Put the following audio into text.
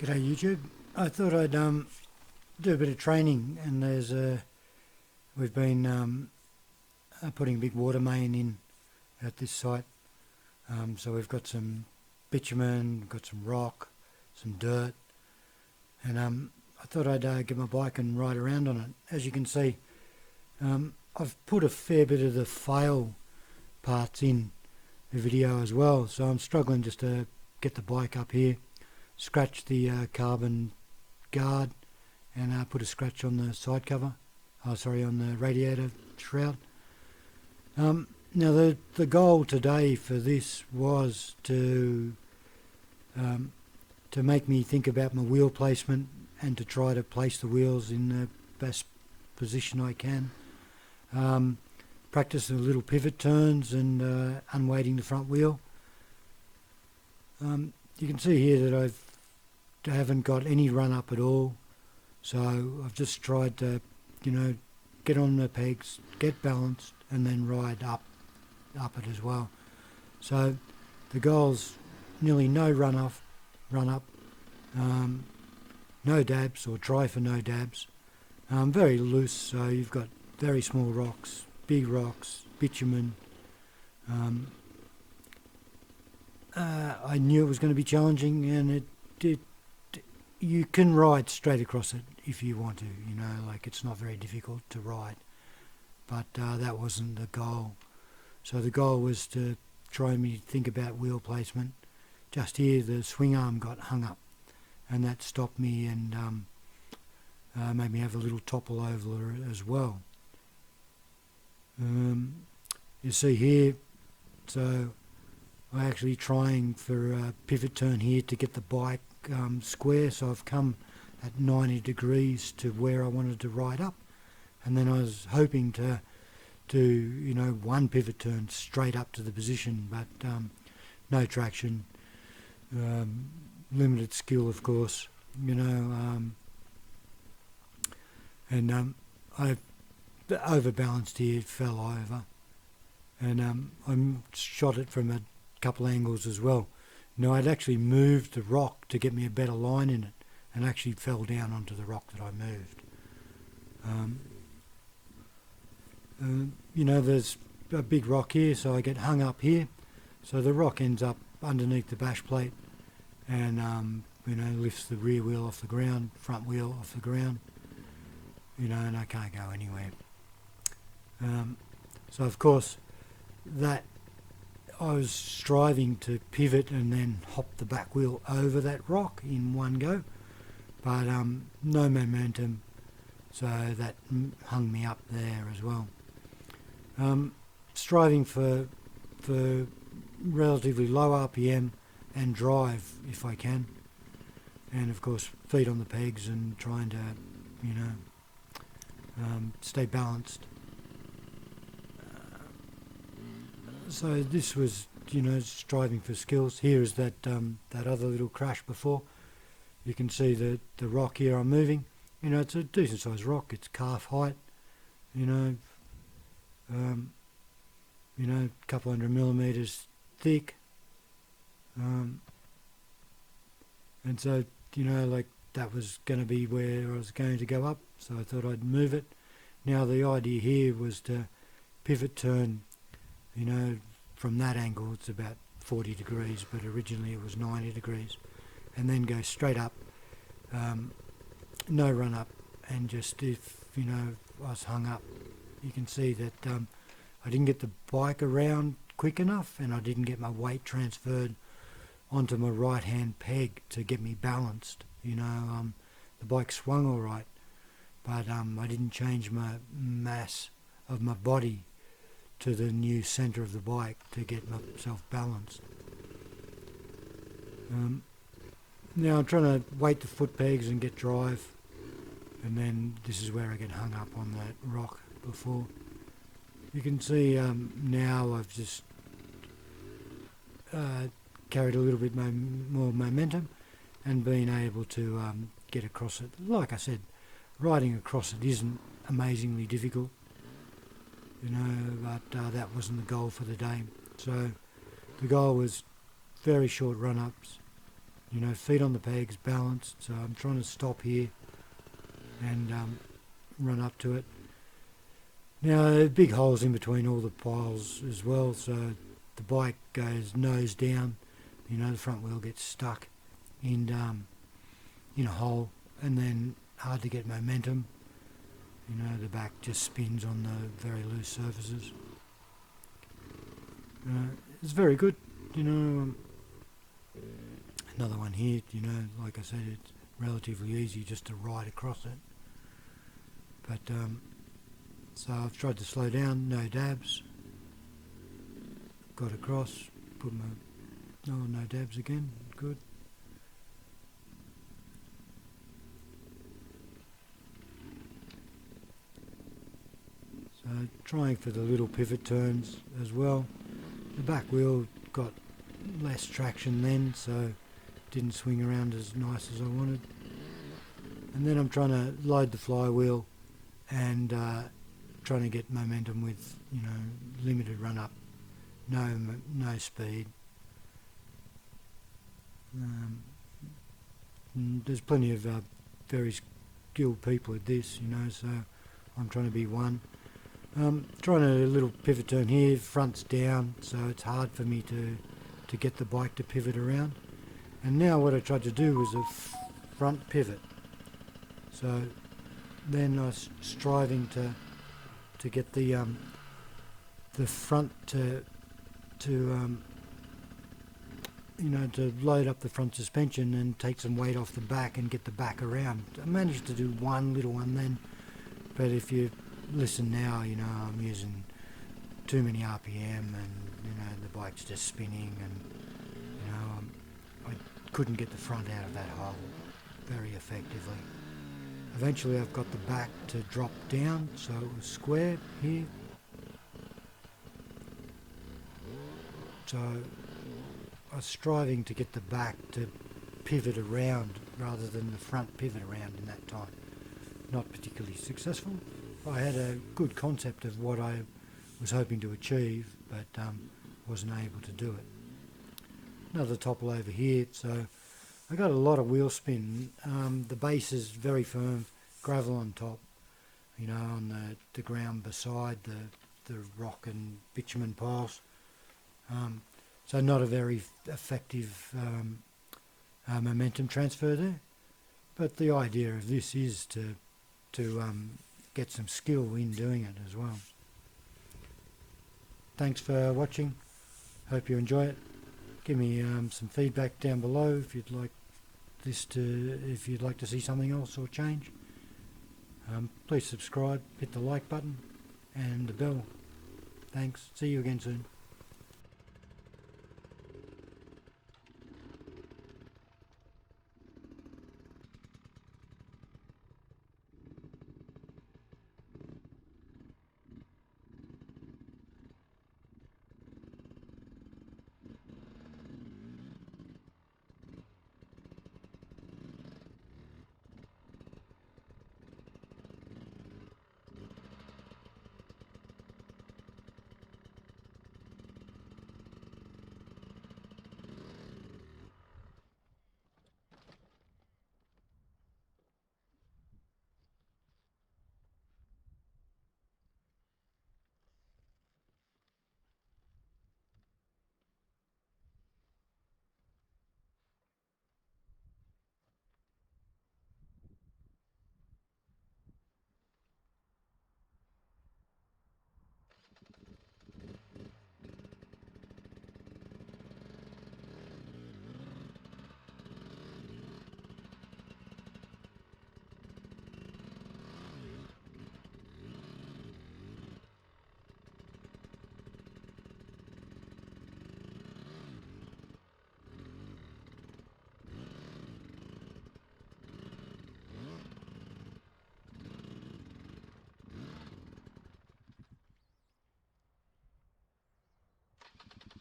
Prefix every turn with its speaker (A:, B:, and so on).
A: G'day YouTube. I thought I'd do a bit of training, and we've been putting a big water main in at this site. So we've got some bitumen, got some rock, some dirt, and I thought I'd get my bike and ride around on it. As you can see, I've put a fair bit of the fail parts in the video as well, so I'm struggling just to get the bike up here, scratch the carbon guard, and put a scratch on the side cover, on the radiator shroud. Now the goal today for this was to make me think about my wheel placement and to try to place the wheels in the best position I can. Practice a little pivot turns and unweighting the front wheel. You can see here that I haven't got any run up at all, so I've just tried to, get on the pegs, get balanced, and then ride up it as well. So the goal's nearly no run up, no dabs, or try for no dabs. Very loose, so you've got very small rocks, big rocks, bitumen. I knew it was going to be challenging, and you can ride straight across it if you want to, it's not very difficult to ride, but that wasn't the goal. So the goal was to try and think about wheel placement. Just here the swing arm got hung up, and that stopped me and made me have a little topple over as well. You see here, so I'm actually trying for a pivot turn here to get the bike square, so I've come at 90 degrees to where I wanted to ride up, and then I was hoping to do one pivot turn straight up to the position, but no traction, limited skill of course, and I overbalanced here, fell over, and I shot it from a couple angles as well. I'd actually moved the rock to get me a better line in it, and actually fell down onto the rock that I moved. There's a big rock here, so I get hung up here, so the rock ends up underneath the bash plate and lifts the rear wheel off the ground, front wheel off the ground, and I can't go anywhere. So of course that I was striving to pivot and then hop the back wheel over that rock in one go, but no momentum, so that hung me up there as well. Striving for relatively low RPM and drive if I can, and of course feet on the pegs and trying to stay balanced. So this was striving for skills. Here is that other little crash before. You can see the rock here I'm moving. It's a decent sized rock. It's calf height. A couple 100 millimeters thick. And so that was going to be where I was going to go up. So I thought I'd move it. Now the idea here was to pivot turn. From that angle it's about 40 degrees, but originally it was 90 degrees, and then go straight up, no run up, and just if I was hung up, you can see that I didn't get the bike around quick enough, and I didn't get my weight transferred onto my right hand peg to get me balanced. The bike swung all right, but I didn't change my mass of my body to the new centre of the bike to get myself balanced. Now I'm trying to weight the foot pegs and get drive, and then this is where I get hung up on that rock before. You can see now I've just carried a little bit more momentum and been able to get across it. Like I said, riding across it isn't amazingly difficult, but that wasn't the goal for the day. So the goal was very short run-ups, you know, feet on the pegs, balanced. So I'm trying to stop here and run up to it. Now, big holes in between all the piles as well, so the bike goes nose down. You know, the front wheel gets stuck in a hole, and then hard to get momentum. You know, the back just spins on the very loose surfaces. It's very good, you know. Another one here, you know, like I said, it's relatively easy just to ride across it. But, so I've tried to slow down, no dabs. Got across, put my, no dabs again, good. So trying for the little pivot turns as well. The back wheel got less traction then, so didn't swing around as nice as I wanted. And then I'm trying to load the flywheel and trying to get momentum with, you know, limited run up, no speed. There's plenty of very skilled people at this, you know, so I'm trying to be one. Trying a little pivot turn here, front's down, so it's hard for me to get the bike to pivot around. And now what I tried to do was a front pivot. So then I was striving to get the front to you know, to load up the front suspension and take some weight off the back and get the back around. I managed to do one little one then, but if you listen now, you know, I'm using too many RPM and, you know, the bike's just spinning, and, you know, I couldn't get the front out of that hole very effectively. Eventually I've got the back to drop down, so it was square here. So I was striving to get the back to pivot around rather than the front pivot around in that time. Not particularly successful. I had a good concept of what I was hoping to achieve, but wasn't able to do it. Another topple over here, so I got a lot of wheel spin. The base is very firm, gravel on top, you know, on the ground beside the rock and bitumen piles. So not a very effective momentum transfer there. But the idea of this is to get some skill in doing it as well. Thanks for watching. Hope you enjoy it. Give me some feedback down below if you'd like if you'd like to see something else or change. Please subscribe, hit the like button and the bell. Thanks. See you again soon.